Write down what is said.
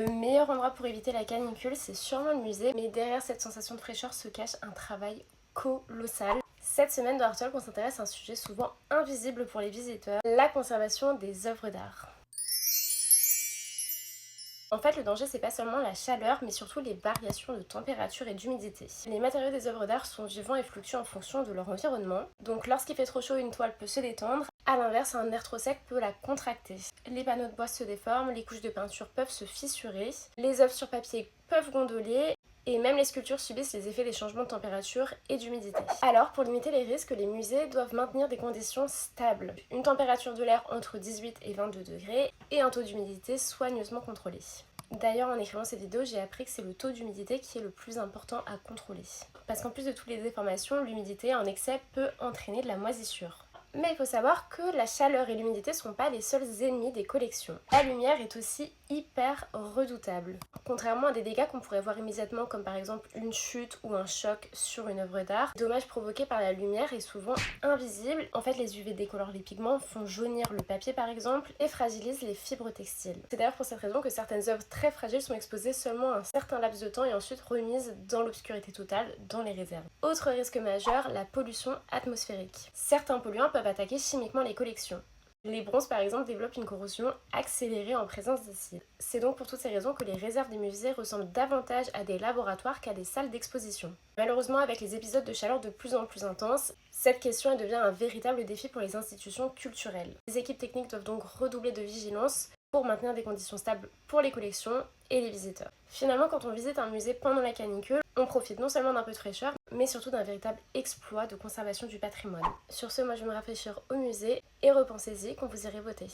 Le meilleur endroit pour éviter la canicule, c'est sûrement le musée, mais derrière cette sensation de fraîcheur se cache un travail colossal. Cette semaine dans Art Talk, on s'intéresse à un sujet souvent invisible pour les visiteurs, la conservation des œuvres d'art. En fait, le danger, c'est pas seulement la chaleur, mais surtout les variations de température et d'humidité. Les matériaux des œuvres d'art sont vivants et fluctuent en fonction de leur environnement. Donc lorsqu'il fait trop chaud, une toile peut se détendre. A l'inverse, un air trop sec peut la contracter. Les panneaux de bois se déforment, les couches de peinture peuvent se fissurer, les œuvres sur papier peuvent gondoler, et même les sculptures subissent les effets des changements de température et d'humidité. Alors, pour limiter les risques, les musées doivent maintenir des conditions stables. Une température de l'air entre 18 et 22 degrés et un taux d'humidité soigneusement contrôlé. D'ailleurs, en écrivant cette vidéo, j'ai appris que c'est le taux d'humidité qui est le plus important à contrôler. Parce qu'en plus de toutes les déformations, l'humidité en excès peut entraîner de la moisissure. Mais il faut savoir que la chaleur et l'humidité ne sont pas les seuls ennemis des collections. La lumière est aussi hyper redoutable. Contrairement à des dégâts qu'on pourrait voir immédiatement, comme par exemple une chute ou un choc sur une œuvre d'art, le dommage provoqué par la lumière est souvent invisible. En fait, les UV décolorent les pigments, font jaunir le papier par exemple, et fragilisent les fibres textiles. C'est d'ailleurs pour cette raison que certaines œuvres très fragiles sont exposées seulement un certain laps de temps et ensuite remises dans l'obscurité totale dans les réserves. Autre risque majeur, la pollution atmosphérique. Certains polluants peuvent attaquer chimiquement les collections. Les bronzes par exemple développent une corrosion accélérée en présence d'acide. C'est donc pour toutes ces raisons que les réserves des musées ressemblent davantage à des laboratoires qu'à des salles d'exposition. Malheureusement, avec les épisodes de chaleur de plus en plus intenses, cette question devient un véritable défi pour les institutions culturelles. Les équipes techniques doivent donc redoubler de vigilance pour maintenir des conditions stables pour les collections et les visiteurs. Finalement, quand on visite un musée pendant la canicule, on profite non seulement d'un peu de fraîcheur, mais surtout d'un véritable exploit de conservation du patrimoine. Sur ce, moi je vais me rafraîchir au musée et repensez-y quand vous irez voter.